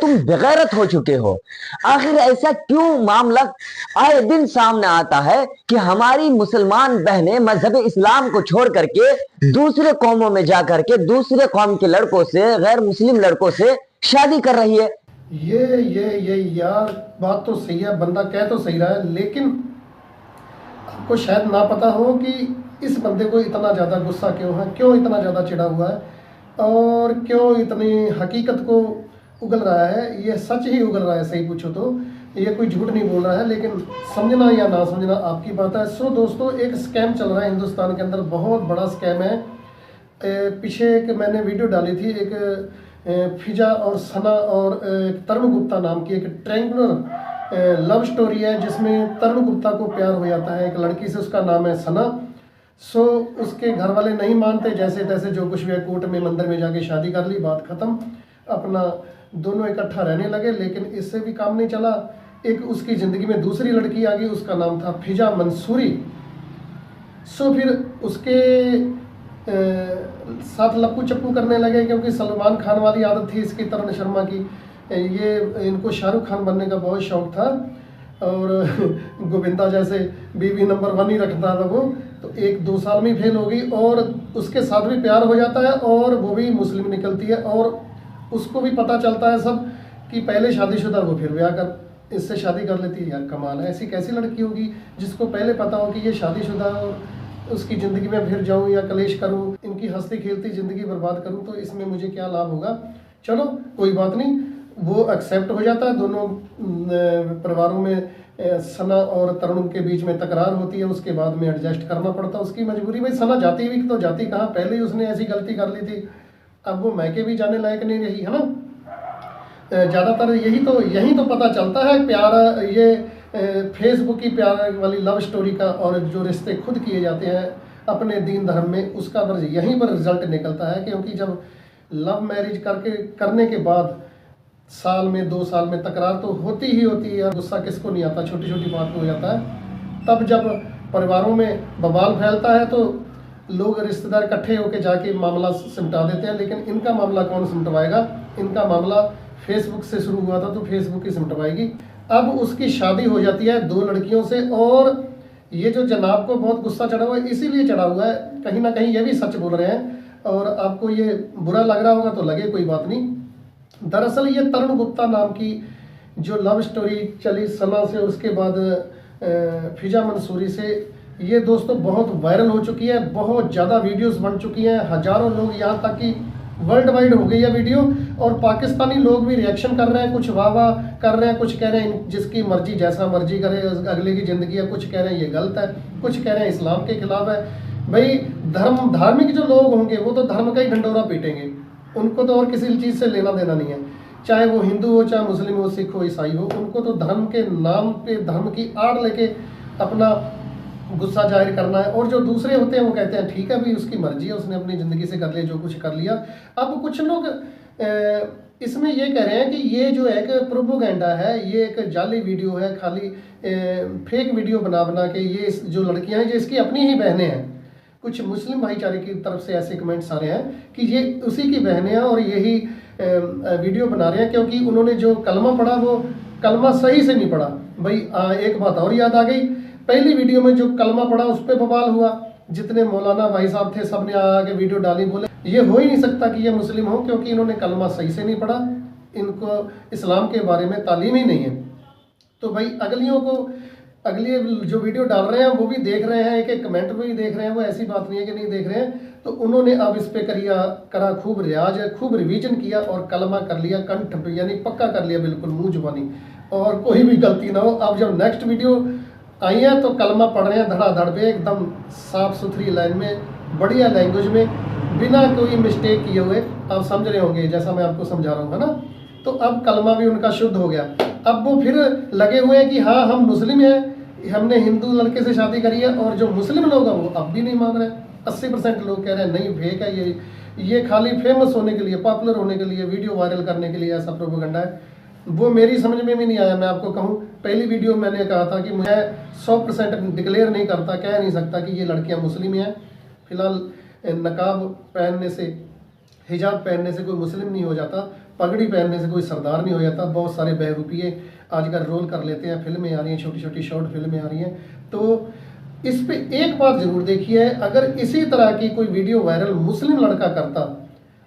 तुम बेगैरत हो चुके हो। आखिर ऐसा क्यों मामला आए दिन सामने आता है कि हमारी मुसलमान बहनें मजहब इस्लाम को छोड़ करके दूसरे कौमों में जा करके दूसरे कौम के लड़कों से, गैर मुस्लिम लड़कों से शादी कर रही है। ये यार, बात तो सही है, बंदा कह तो सही रहा है, लेकिन आपको शायद ना पता हो कि इस बंदे को इतना ज़्यादा गुस्सा क्यों है, क्यों इतना ज़्यादा चिढ़ा हुआ है और क्यों इतनी हकीकत को उगल रहा है। ये सच ही उगल रहा है, सही पूछो तो ये कोई झूठ नहीं बोल रहा है, लेकिन समझना या ना समझना आपकी बात है। सो दोस्तों, एक स्कैम चल रहा है हिंदुस्तान के अंदर, बहुत बड़ा स्कैम है। पीछे एक मैंने वीडियो डाली थी, एक फिजा और सना और तरुण गुप्ता नाम की एक ट्रायंगुलर लव स्टोरी है, जिसमें तरुण गुप्ता को प्यार हो जाता है एक लड़की से, उसका नाम है सना। सो उसके घर वाले नहीं मानते, जैसे तैसे जो कुछ भी है, कोर्ट में मंदिर में जाके शादी कर ली, बात खत्म, अपना दोनों इकट्ठा रहने लगे। लेकिन इससे भी काम नहीं चला, एक उसकी ज़िंदगी में दूसरी लड़की आ गई, उसका नाम था फिजा मंसूरी। सो फिर उसके साथ लप्पू चप्पू करने लगे, क्योंकि सलमान खान वाली आदत थी इसकी, तरुण शर्मा की। ये इनको शाहरुख खान बनने का बहुत शौक था और गोविंदा जैसे बीवी नंबर 1 ही रखता था वो। तो 1-2 साल में फेल हो गई और उसके साथ भी प्यार हो जाता है और वो भी मुस्लिम निकलती है और उसको भी पता चलता है सब कि पहले शादीशुदा, वो फिर ब्याह कर इससे शादी कर लेती है। यार कमाल है, ऐसी कैसी लड़की होगी जिसको पहले पता हो कि ये शादीशुदा और उसकी ज़िंदगी में फिर जाऊं या कलेश करूं, इनकी हंसती खेलती ज़िंदगी बर्बाद करूं, तो इसमें मुझे क्या लाभ होगा। चलो कोई बात नहीं, वो एक्सेप्ट हो जाता है। दोनों परिवारों में सना और तरुण के बीच में तकरार होती है, उसके बाद में एडजस्ट करना पड़ता है, उसकी मजबूरी। भाई सना जाती भी तो जाती कहाँ, पहले ही उसने ऐसी गलती कर ली थी, अब वो मैके भी जाने लायक नहीं रही, है ना। ज़्यादातर यही तो पता चलता है प्यार, ये फेसबुक की प्यार वाली लव स्टोरी का, और जो रिश्ते खुद किए जाते हैं अपने दीन धर्म में, उसका बस यहीं पर रिजल्ट निकलता है। क्योंकि जब लव मैरिज करने के बाद साल में 2 साल में तकरार तो होती ही होती है, गुस्सा किसको नहीं आता, छोटी छोटी बात हो जाता है। तब जब परिवारों में बवाल फैलता है तो लोग, रिश्तेदार इकट्ठे होकर जाके मामला सिमटा देते हैं, लेकिन इनका मामला कौन सिमटवाएगा। इनका मामला फेसबुक से शुरू हुआ था तो फेसबुक ही सिमटवाएगी। अब उसकी शादी हो जाती है 2 लड़कियों से, और ये जो जनाब को बहुत गुस्सा चढ़ा हुआ है, इसीलिए चढ़ा हुआ है, कहीं ना कहीं ये भी सच बोल रहे हैं, और आपको ये बुरा लग रहा होगा तो लगे, कोई बात नहीं। दरअसल ये तरुण गुप्ता नाम की जो लव स्टोरी चली सना से, उसके बाद फिजा मंसूरी से, ये दोस्तों बहुत वायरल हो चुकी है, बहुत ज़्यादा वीडियोस बन चुकी हैं, हज़ारों लोग, यहाँ तक कि वर्ल्ड वाइड हो गई है वीडियो। और पाकिस्तानी लोग भी रिएक्शन कर रहे हैं, कुछ वाह वाह कर रहे हैं, कुछ कह रहे हैं जिसकी मर्जी जैसा मर्जी करे, अगले की ज़िंदगी है, कुछ कह रहे हैं ये गलत है, कुछ कह रहे हैं इस्लाम के खिलाफ है। भाई धार्मिक जो लोग होंगे वो तो धर्म का ही ढंडोरा पीटेंगे, उनको तो और किसी चीज़ से लेना देना नहीं है, चाहे वो हिंदू हो, चाहे मुस्लिम हो, सिख हो, ईसाई हो, उनको तो धर्म के नाम पे, धर्म की आड़ लेके अपना गुस्सा जाहिर करना है। और जो दूसरे होते हैं वो कहते हैं ठीक है भाई, उसकी मर्जी है, उसने अपनी ज़िंदगी से कर लिया जो कुछ कर लिया। अब कुछ लोग इसमें ये कह रहे हैं कि ये जो एक प्रोपोगेंडा है, ये एक जाली वीडियो है, खाली फेक वीडियो बना बना के, ये जो लड़कियां हैं, जो इसकी अपनी ही बहनें हैं। कुछ मुस्लिम भाईचारे की तरफ से ऐसे कमेंट्स आ रहे हैं कि ये उसी की बहनें हैं और यही वीडियो बना रहे हैं, क्योंकि उन्होंने जो कलमा पढ़ा वो कलमा सही से नहीं पढ़ा। भाई एक बात और याद आ गई, पहली वीडियो में जो कलमा पढ़ा उस पर बवाल हुआ, जितने मौलाना भाई साहब थे सब ने आके वीडियो डाली, बोले ये हो ही नहीं सकता कि ये मुस्लिम हो, क्योंकि इन्होंने कलमा सही से नहीं पढ़ा, इनको इस्लाम के बारे में तालीम ही नहीं है। तो भाई अगली जो वीडियो डाल रहे हैं वो भी देख रहे हैं, एक एक कमेंट भी देख रहे हैं, वो ऐसी बात नहीं है कि नहीं देख रहे हैं। तो उन्होंने अब इस पे करा खूब रियाज, खूब रिवीजन किया और कलमा कर लिया कंठ, यानी पक्का कर लिया बिल्कुल मुंह जुबानी, और कोई भी गलती ना हो। अब जब नेक्स्ट वीडियो आई है तो कलमा पढ़ रहे हैं धड़ाधड़ पे, एकदम साफ सुथरी लाइन में, बढ़िया लैंग्वेज में, बिना कोई मिस्टेक किए हुए। आप समझ रहे होंगे जैसा मैं आपको समझा रहा हूँ, है ना। तो अब कलमा भी उनका शुद्ध हो गया। अब वो फिर लगे हुए हैं कि हाँ हम मुस्लिम हैं, हमने हिंदू लड़के से शादी करी है, और जो मुस्लिम लोग हैं वो अब भी नहीं मान रहे। 80% लोग कह रहे हैं नहीं फेक है, ये खाली फेमस होने के लिए, पॉपुलर होने के लिए, वीडियो वायरल करने के लिए ऐसा प्रोपेगेंडा है। वो मेरी समझ में भी नहीं आया। मैं आपको कहूँ, पहली वीडियो मैंने कहा था कि मैं 100% डिक्लेयर नहीं करता, कह नहीं सकता कि ये लड़कियां मुस्लिम हैं। फिलहाल नकाब पहनने से, हिजाब पहनने से कोई मुस्लिम नहीं हो जाता। पगड़ी पहनने से कोई सरदार नहीं हो जाता। बहुत सारे बहरूपिये आजकल रोल कर लेते हैं, फिल्में आ रही हैं, छोटी छोटी शॉर्ट फिल्में आ रही हैं। तो इस पे एक बात ज़रूर देखिए, अगर इसी तरह की कोई वीडियो वायरल मुस्लिम लड़का करता,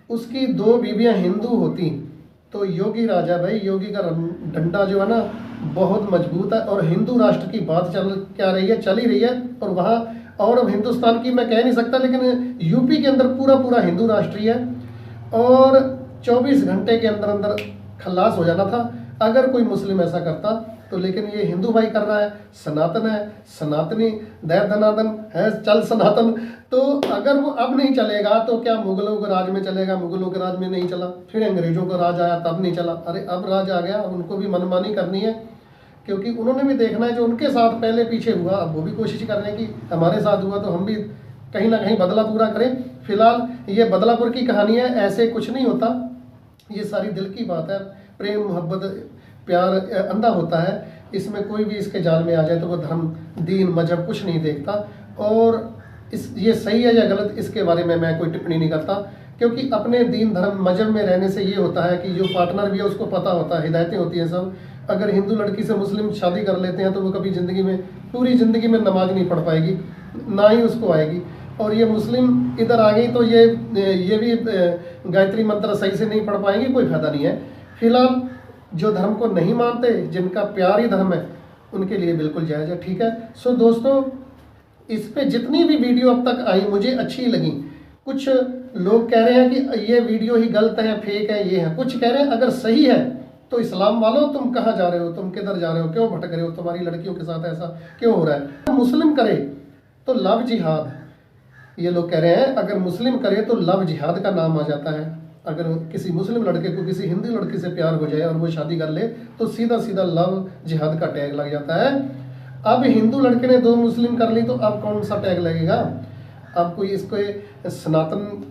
उसकी 2 बीवियां हिंदू होती, तो योगी राजा भाई, योगी का डंडा जो है ना बहुत मजबूत है। और हिंदू राष्ट्र की बात चल ही रही है। और वहाँ और अब हिंदुस्तान की मैं कह नहीं सकता, लेकिन यूपी के अंदर पूरा हिंदू राष्ट्र ही है। और 24 घंटे के अंदर अंदर खल्लास हो जाना था अगर कोई मुस्लिम ऐसा करता। तो लेकिन ये हिंदू भाई कर रहा है, सनातन है, सनातनी दैर धनातन है, चल सनातन। तो अगर वो अब नहीं चलेगा तो क्या मुगलों के राज में चलेगा? मुगलों के राज में नहीं चला, फिर अंग्रेजों का राज आया तब नहीं चला। अरे अब राज आ गया, अब उनको भी मनमानी करनी है, क्योंकि उन्होंने भी देखना है जो उनके साथ पहले पीछे हुआ, अब वो भी कोशिश कर रहे हैं कि हमारे साथ हुआ तो हम भी कहीं ना कहीं बदला पूरा करें। फिलहाल ये बदलापुर की कहानी है, ऐसे कुछ नहीं होता, ये सारी दिल की बात है। प्रेम मोहब्बत प्यार अंधा होता है, इसमें कोई भी इसके जाल में आ जाए तो वो धर्म दीन मजहब कुछ नहीं देखता। और ये सही है या गलत इसके बारे में मैं कोई टिप्पणी नहीं करता, क्योंकि अपने दीन धर्म मजहब में रहने से ये होता है कि जो पार्टनर भी है उसको पता होता है, हिदायतें होती हैं सब। अगर हिंदू लड़की से मुस्लिम शादी कर लेते हैं तो वो कभी ज़िंदगी में, पूरी ज़िंदगी में नमाज नहीं पढ़ पाएगी, ना ही उसको आएगी। और ये मुस्लिम इधर आ गई तो ये भी गायत्री मंत्र सही से नहीं पढ़ पाएंगे, कोई फायदा नहीं है। फिलहाल जो धर्म को नहीं मानते, जिनका प्यार ही धर्म है, उनके लिए बिल्कुल जायज़ है, ठीक है। सो दोस्तों, इस पे जितनी भी वीडियो अब तक आई मुझे अच्छी लगी। कुछ लोग कह रहे हैं कि ये वीडियो ही गलत है, फेक है, ये है। कुछ कह रहे हैं अगर सही है तो इस्लाम वालों तुम कहाँ जा रहे हो, तुम किधर जा रहे हो, क्यों भटक रहे हो, तुम्हारी लड़कियों के साथ ऐसा क्यों हो रहा है। मुस्लिम करे तो लव जिहाद, ये लोग कह रहे हैं अगर मुस्लिम करे तो लव जिहाद का नाम आ जाता है। अगर किसी मुस्लिम लड़के को किसी हिंदू लड़की से प्यार हो जाए और वो शादी कर ले तो सीधा सीधा लव जिहाद का टैग लग जाता है। अब हिंदू लड़के ने 2 मुस्लिम कर ली तो अब कौन सा टैग लगेगा? अब कोई इसको सनातन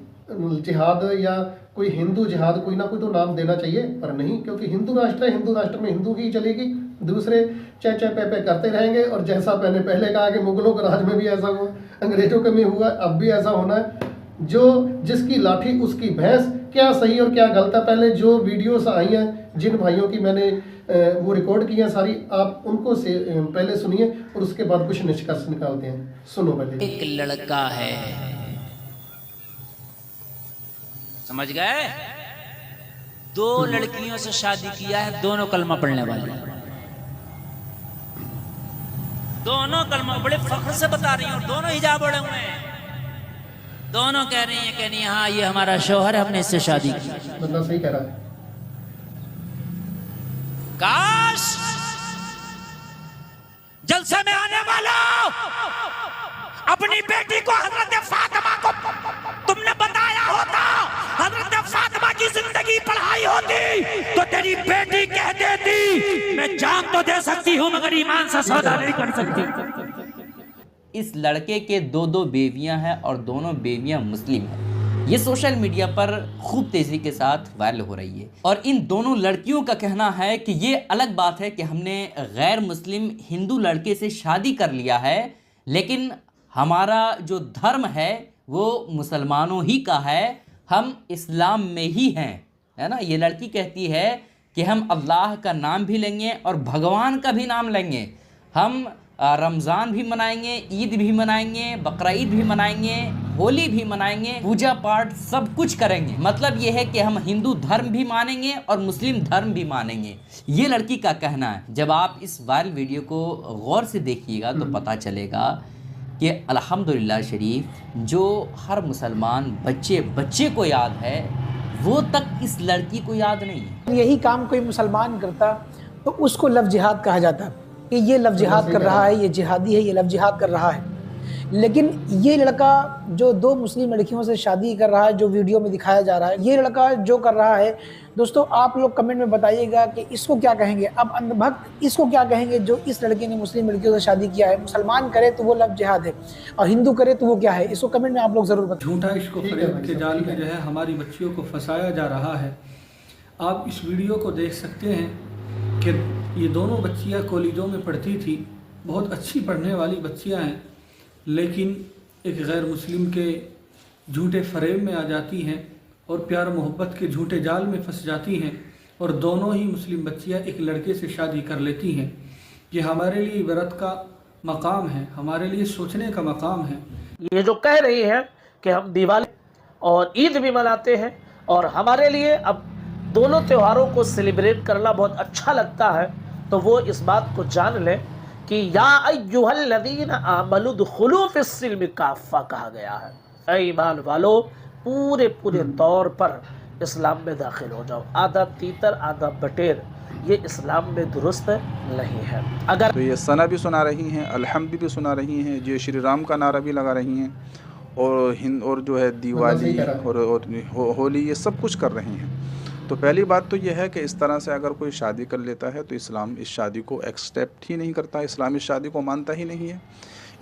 जिहाद या कोई हिंदू जिहाद, कोई ना कोई तो नाम देना चाहिए, पर नहीं, क्योंकि हिंदू राष्ट्र है, हिंदू राष्ट्र में हिंदू की चलेगी, दूसरे चै पे करते रहेंगे। और जैसा मैंने पहले कहा कि मुगलों के राज में भी ऐसा हुआ, अंग्रेजों के में हुआ, अब भी ऐसा होना है। जो जिसकी लाठी उसकी भैंस, क्या सही और क्या गलत है, पहले जो वीडियोस आई हैं जिन भाइयों की मैंने वो रिकॉर्ड की हैं सारी, आप उनको से पहले सुनिए और उसके बाद कुछ निष्कर्ष निकालते हैं। सुनो पहले। एक लड़का है, समझ गए, 2 लड़कियों से शादी किया है, दोनों कलमा पढ़ने वाली, दोनों कलमा, बड़े फख्र से बता रही हूँ, दोनों हिजाब ओढ़े हुए हैं, दोनों कह रही हैं कि नहीं हाँ ये हमारा शौहर है, हमने इससे शादी की। बंदा सही कह रहा है। काश जलसे में आने वालों अपनी बेटी को हजरत फातिमा को तुमने बताया होता, हजरत फातिमा की जिंदगी पढ़ाई होती तो तेरी बेटी कह देती मैं जान तो दे सकती हूँ मगर ईमान से सौदा नहीं कर सकती। इस लड़के के 2 बेवियां हैं और दोनों बेवियां मुस्लिम हैं। ये सोशल मीडिया पर खूब तेज़ी के साथ वायरल हो रही है और इन दोनों लड़कियों का कहना है कि ये अलग बात है कि हमने गैर मुस्लिम हिंदू लड़के से शादी कर लिया है, लेकिन हमारा जो धर्म है वो मुसलमानों ही का है, हम इस्लाम में ही हैं, है ना। ये लड़की कहती है कि हम अल्लाह का नाम भी लेंगे और भगवान का भी नाम लेंगे, हम रमज़ान भी मनाएंगे, ईद भी मनाएंगे, बकरा ईद भी मनाएंगे, होली भी मनाएंगे, पूजा पाठ सब कुछ करेंगे। मतलब ये है कि हम हिंदू धर्म भी मानेंगे और मुस्लिम धर्म भी मानेंगे, ये लड़की का कहना है। जब आप इस वायरल वीडियो को गौर से देखिएगा तो पता चलेगा कि अल्हम्दुलिल्लाह शरीफ जो हर मुसलमान बच्चे को याद है वो तक इस लड़की को याद नहीं है। यही काम कोई मुसलमान करता तो उसको लव जिहाद कहा जाता कि ये लव जिहाद कर रहा है, ये जिहादी है, ये लव जिहाद कर रहा है। लेकिन ये लड़का जो 2 मुस्लिम लड़कियों से शादी कर रहा है, जो वीडियो में दिखाया जा रहा है, ये लड़का जो कर रहा है, दोस्तों आप लोग कमेंट में बताइएगा कि इसको क्या कहेंगे। अब अंधभक्त इसको क्या कहेंगे जो इस लड़के ने मुस्लिम लड़कियों से शादी किया है। मुसलमान करे तो वो लव जिहाद है और हिंदू करे तो वो क्या है, इसको कमेंट में आप लोग ज़रूर बताएं। झूठा इसको फरेब के जाल में जो है हमारी बच्चियों को फंसाया जा रहा है। आप इस वीडियो को देख सकते हैं कि ये दोनों बच्चियां कॉलेजों में पढ़ती थी, बहुत अच्छी पढ़ने वाली बच्चियां हैं, लेकिन एक गैर मुस्लिम के झूठे फरेब में आ जाती हैं और प्यार मोहब्बत के झूठे जाल में फंस जाती हैं और दोनों ही मुस्लिम बच्चियां एक लड़के से शादी कर लेती हैं। ये हमारे लिए इबरत का मकाम है, हमारे लिए सोचने का मकाम है। ये जो कह रही है कि हम दिवाली और ईद भी मनाते हैं और हमारे लिए अब दोनों त्योहारों को सेलिब्रेट करना बहुत अच्छा लगता है, तो वो इस बात को जान लें कि या अय्युहल्लज़ीना आमनु दुखुलू फिस्सिल्म काफ़ा कहा गया है। ऐ ईमान वालो, पूरे तौर पर इस्लाम में दाखिल हो जाओ। आधा तीतर आधा बटेर ये इस्लाम में दुरुस्त नहीं है। अगर तो ये सना भी सुना रही हैं, अल्हम्द भी सुना रही हैं, जय श्री राम का नारा भी लगा रही हैं, और जो है दिवाली और होली ये सब कुछ कर रही हैं। तो पहली बात तो यह है कि इस तरह से अगर कोई शादी कर लेता है तो इस्लाम इस शादी को एक्सेप्ट ही नहीं करता, इस्लाम इस शादी को मानता ही नहीं है।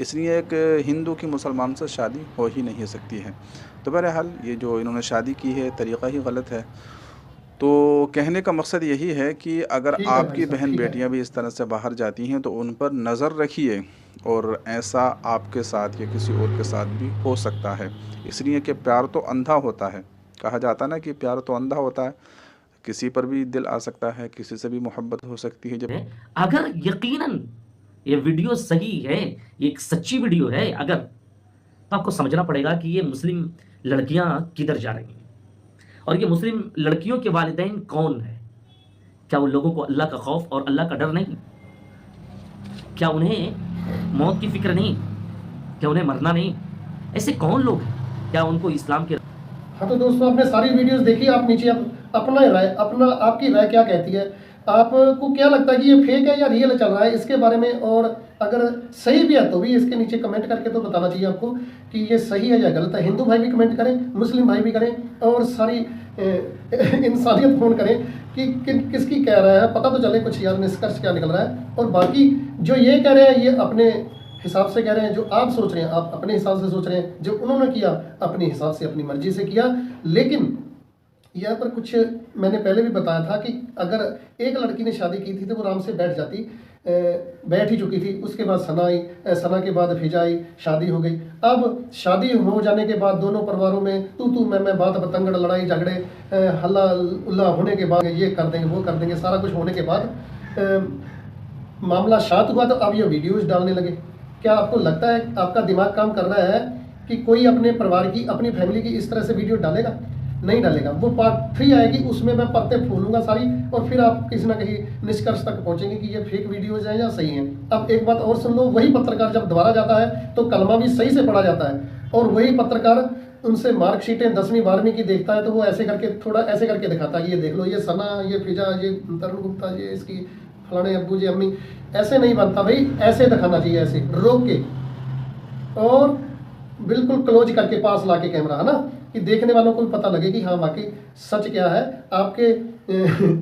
इसलिए एक हिंदू की मुसलमान से शादी हो ही नहीं सकती है। तो बहरहाल ये जो इन्होंने शादी की है तरीक़ा ही गलत है। तो कहने का मकसद यही है कि अगर आपकी बहन बेटियां भी इस तरह से बाहर जाती हैं तो उन पर नज़र रखिए, और ऐसा आपके साथ या किसी और के साथ भी हो सकता है। इसलिए कि प्यार तो अंधा होता है, कहा जाता ना कि प्यार तो अंधा होता है, किसी पर भी दिल आ सकता है, किसी से भी मोहब्बत हो सकती है। जब अगर यकीनन ये वीडियो सही है, ये एक सच्ची वीडियो है अगर, तो आपको समझना पड़ेगा कि ये मुस्लिम लड़कियां किधर जा रही हैं और ये मुस्लिम लड़कियों के वालिदैन कौन है। क्या उन लोगों को अल्लाह का खौफ और अल्लाह का डर नहीं? क्या उन्हें मौत की फिक्र नहीं? क्या उन्हें मरना नहीं? ऐसे कौन लोग हैं? क्या उनको इस्लाम के हाँ, तो दोस्तों आपने सारी वीडियोस देखी, आप नीचे आपकी राय क्या कहती है? आपको क्या लगता है कि ये फेक है या रियल चल रहा है इसके बारे में? और अगर सही भी है तो भी इसके नीचे कमेंट करके तो बताना चाहिए आपको कि ये सही है या गलत है। हिंदू भाई भी कमेंट करें, मुस्लिम भाई भी करें, और सारी इंसानियत फ़ोन करें कि किसकी कह रहा है, पता तो चले कुछ यार निष्कर्ष क्या निकल रहा है। और बाकी जो ये कह रहे हैं ये अपने हिसाब से कह रहे हैं, जो आप सोच रहे हैं आप अपने हिसाब से सोच रहे हैं, जो उन्होंने किया अपने हिसाब से अपनी मर्जी से किया। लेकिन यहाँ पर कुछ मैंने पहले भी बताया था कि अगर एक लड़की ने शादी की थी तो वो आराम से बैठ ही चुकी थी। उसके बाद सना आई, सना के बाद फिजा आई, शादी हो गई। अब शादी हो जाने के बाद दोनों परिवारों में तू मैं बात बतंगड़, लड़ाई झगड़े, हल्ला उल्ला होने के बाद ये कर देंगे वो कर देंगे, सारा कुछ होने के बाद मामला शांत हुआ तो अब ये वीडियोज़ डालने लगे। क्या आपको लगता है, आपका दिमाग काम कर रहा है कि कोई अपने परिवार की, अपनी फैमिली की इस तरह से वीडियो डालेगा? नहीं डालेगा। वो पार्ट 3 आएगी, उसमें मैं परतें खोलूंगा सारी, और फिर आप किसी ना कहीं निष्कर्ष तक पहुंचेंगे कि ये फेक वीडियोज हैं या सही हैं। अब एक बात और सुन लो, वही पत्रकार जब दोबारा जाता है तो कलमा भी सही से पढ़ा जाता है, और वही पत्रकार उनसे मार्कशीटें 10वीं 12वीं की देखता है तो वो ऐसे करके थोड़ा ऐसे करके दिखाता है, ये देख लो, ये सना, ये फिजा, ये तरुण गुप्ता, ये इसकी फलाने अब्बू जी अम्मी। ऐसे नहीं बनता भाई, ऐसे दिखाना चाहिए, ऐसे रोक के और बिल्कुल क्लोज करके पास ला के कैमरा, है ना, कि देखने वालों को पता लगे कि हाँ वाकई सच क्या है। आपके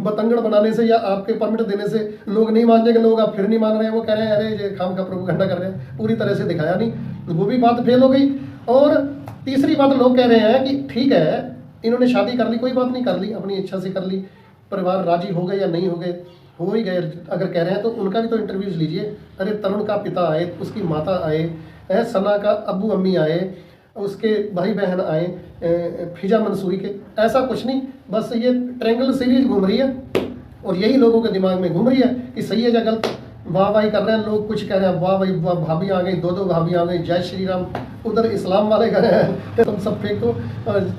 बतंगड़ बनाने से या आपके परमिट देने से लोग नहीं मान जाएंगे। लोग आप फिर नहीं मान रहे हैं, वो कह रहे हैं अरे ये खाम का प्रोपेगेंडा कर रहे हैं, पूरी तरह से दिखाया नहीं, वो भी बात फेल हो गई। और तीसरी बात, लोग कह रहे हैं कि ठीक है इन्होंने शादी कर ली, कोई बात नहीं, कर ली, अपनी इच्छा से कर ली, परिवार राजी हो गए या नहीं हो गए, हो ही गए अगर कह रहे हैं तो उनका भी तो इंटरव्यूज लीजिए। अरे तरुण का पिता आए, उसकी माता आए, सना का अब्बू अम्मी आए, उसके भाई बहन आए, फिजा मंसूरी के, ऐसा कुछ नहीं, बस ये ट्रायंगल सीरीज घूम रही है और यही लोगों के दिमाग में घूम रही है कि सही है या गलत। वाह वाही कर रहे हैं लोग, कुछ कह रहे हैं वाह भाई वाह, भाभी आ गई, 2 भाभी आ गई, जय श्री राम। उधर इस्लाम वाले कह रहे हैं तुम सब फेंको,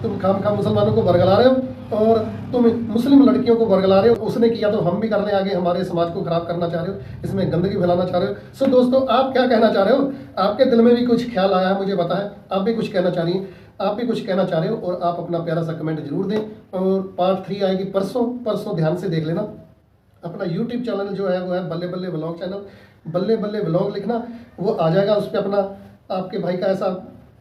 तुम खाम मुसलमानों को बरगला रहे हो और तुम मुस्लिम लड़कियों को बरगला रहे हो, उसने किया तो हम भी कर रहे हैं, आगे हमारे समाज को खराब करना चाह रहे हो, इसमें गंदगी फैलाना चाह रहे हो। सो दोस्तों, आप क्या कहना चाह रहे हो? आपके दिल में भी कुछ ख्याल आया है, मुझे पता है, आप भी कुछ कहना चाह रही हैं, आप भी कुछ कहना चाह रहे हो, और आप अपना प्यारा सा कमेंट जरूर दें। और पार्ट 3 आएगी परसों ध्यान से देख लेना। अपना यूट्यूब चैनल जो है वो है बल्ले बल्ले व्लॉग चैनल, बल्ले बल्ले व्लॉग लिखना, वो आ जाएगा। उस पर अपना आपके भाई का ऐसा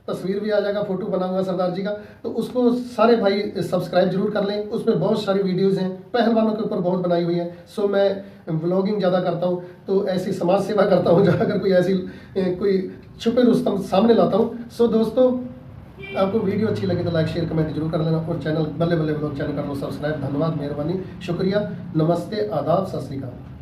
तस्वीर भी आ जाएगा, फोटो बना हुआ सरदार जी का, तो उसको सारे भाई सब्सक्राइब जरूर कर लें। उसमें बहुत सारी वीडियोस हैं, पहलवानों के ऊपर बहुत बनाई हुई है। सो मैं व्लॉगिंग ज़्यादा करता हूँ, तो ऐसी समाज सेवा करता हूँ जहाँ अगर कोई ऐसी कोई छुपे रुस्तम सामने लाता हूँ। सो दोस्तों, आपको वीडियो अच्छी लगी तो लाइक शेयर कमेंट जरूर कर लेना, और चैनल बल्ले बल्ले व्लॉग चैनल कर लो सब्सक्राइब। धन्यवाद, मेहरबानी, शुक्रिया, नमस्ते, आदाब, सत श्री अकाल।